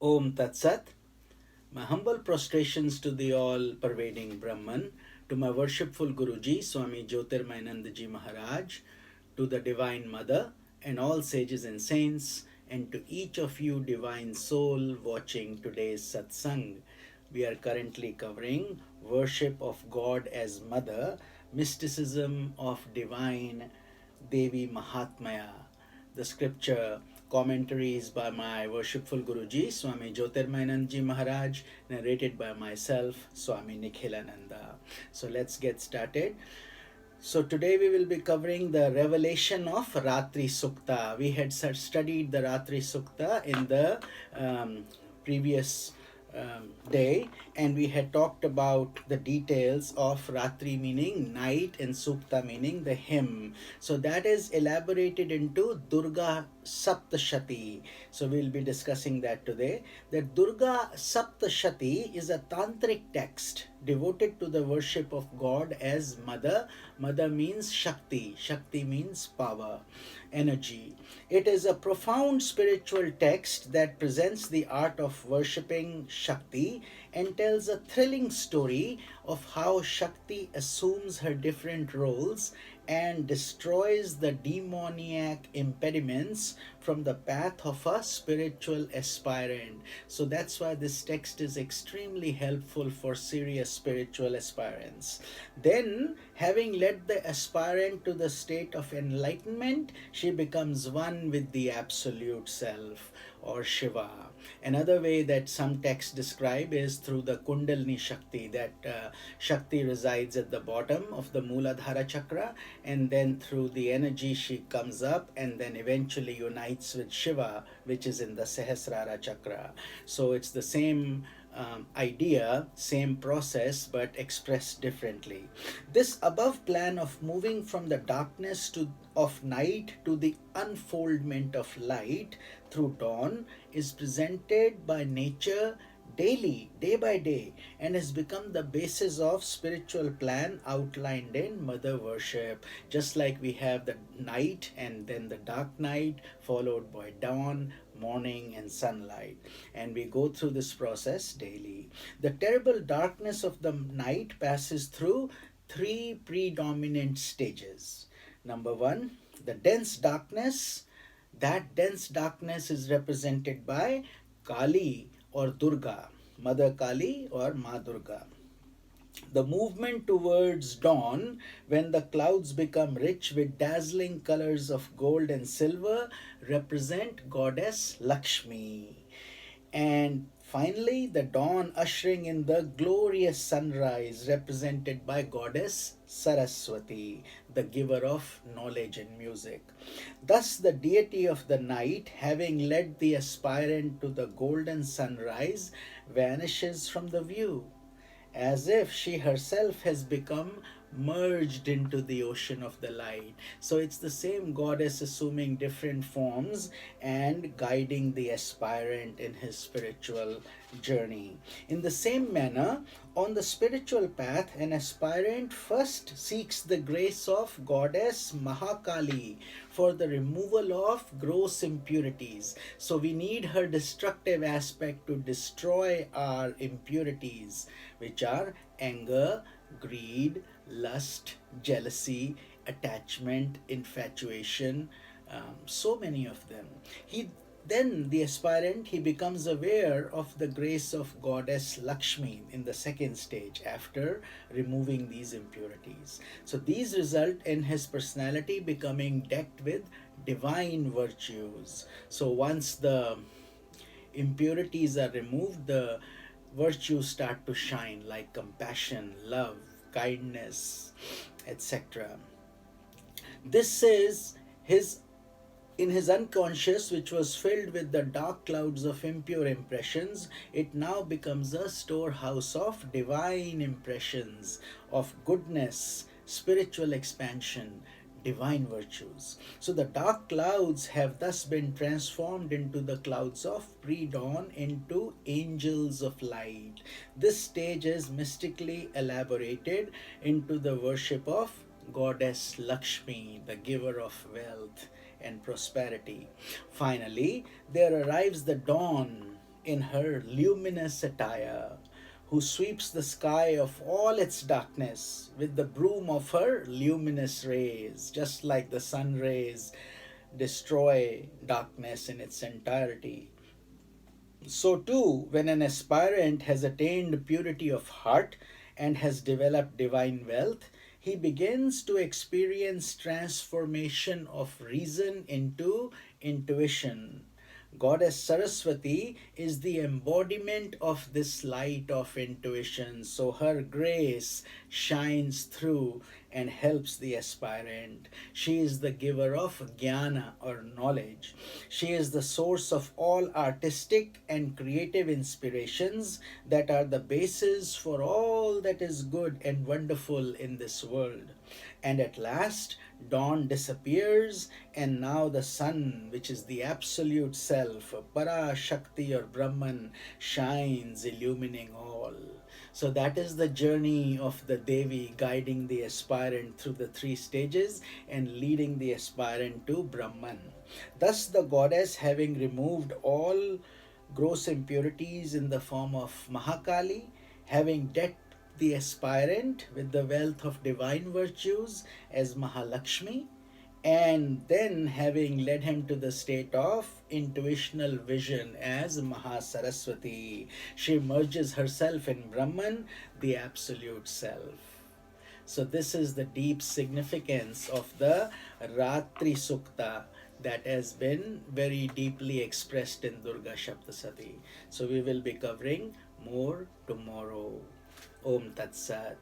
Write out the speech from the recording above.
Om Tat Sat. My humble prostrations to the all-pervading Brahman, to my worshipful Guruji, Swami Jyotirmayanandaji Maharaj, to the Divine Mother, and all sages and saints, and to each of you divine soul watching today's satsang. We are currently covering worship of God as Mother, mysticism of divine Devi Mahatmaya. The scripture commentaries by my worshipful Guruji, Swami Jyotirmayanandaji Maharaj, narrated by myself, Swami Nikhilananda. So let's get started. So today we will be covering the revelation of Ratri Sukta. We had studied the Ratri Sukta in the previous day, and we had talked about the details of Ratri meaning night and Sukta meaning the hymn. So that is elaborated into Durga Sapta-shati. So we'll be discussing that today. The Durga Sapta-shati is a tantric text devoted to the worship of God as Mother. Mother means Shakti. Shakti means power, energy. It is a profound spiritual text that presents the art of worshipping Shakti and tells a thrilling story of how Shakti assumes her different roles and destroys the demoniac impediments from the path of a spiritual aspirant. So that's why this text is extremely helpful for serious spiritual aspirants. Then, having led the aspirant to the state of enlightenment, she becomes one with the absolute self, or Shiva. Another way that some texts describe is through the Kundalini Shakti, that Shakti resides at the bottom of the Mooladhara chakra, and then through the energy she comes up and then eventually unites with Shiva, which is in the Sahasrara chakra. So it's the same idea, same process, but expressed differently. This above plan of moving from the darkness of night to the unfoldment of light through dawn is presented by nature daily, day by day, and has become the basis of spiritual plan outlined in mother worship. Just like we have the night and then the dark night followed by dawn, morning and sunlight, and we go through this process daily. The terrible darkness of the night passes through three predominant stages. Number one, the dense darkness. That dense darkness is represented by Kali or Durga, Mother Kali or Ma Durga. The movement towards dawn, when the clouds become rich with dazzling colors of gold and silver, represent goddess Lakshmi. And finally, the dawn ushering in the glorious sunrise, represented by goddess Saraswati, the giver of knowledge and music. Thus, the deity of the night, having led the aspirant to the golden sunrise, vanishes from the view, as if she herself has become merged into the ocean of the light. So it's the same goddess assuming different forms and guiding the aspirant in his spiritual journey. In the same manner, on the spiritual path, an aspirant first seeks the grace of goddess Mahakali for the removal of gross impurities. So we need her destructive aspect to destroy our impurities, which are anger, greed, lust, jealousy, attachment, infatuation, so many of them. The aspirant, he becomes aware of the grace of goddess Lakshmi in the second stage after removing these impurities. So these result in his personality becoming decked with divine virtues. So once the impurities are removed, the virtues start to shine, like compassion, love, kindness, etc. This is his in his unconscious, which was filled with the dark clouds of impure impressions. It now becomes a storehouse of divine impressions, of goodness, spiritual expansion, divine virtues. So the dark clouds have thus been transformed into the clouds of pre-dawn, into angels of light. This stage is mystically elaborated into the worship of goddess Lakshmi, the giver of wealth and prosperity. Finally, there arrives the dawn, in her luminous attire, who sweeps the sky of all its darkness with the broom of her luminous rays, just like the sun rays destroy darkness in its entirety. So, too, when an aspirant has attained purity of heart and has developed divine wealth, he begins to experience transformation of reason into intuition. Goddess Saraswati is the embodiment of this light of intuition, so her grace shines through and helps the aspirant. She is the giver of jnana or knowledge. She is the source of all artistic and creative inspirations that are the basis for all that is good and wonderful in this world. And at last, dawn disappears, and now the sun, which is the absolute self, Para Shakti or Brahman, shines, illumining all. So that is the journey of the Devi, guiding the aspirant through the three stages and leading the aspirant to Brahman. Thus, the goddess, having removed all gross impurities in the form of Mahakali, having decked the aspirant with the wealth of divine virtues as Mahalakshmi, and then having led him to the state of intuitional vision as Mahasaraswati, she merges herself in Brahman, the absolute self. So, this is the deep significance of the Ratri Sukta that has been very deeply expressed in Durga Saptshati. So, we will be covering more tomorrow. Om Tat Sat.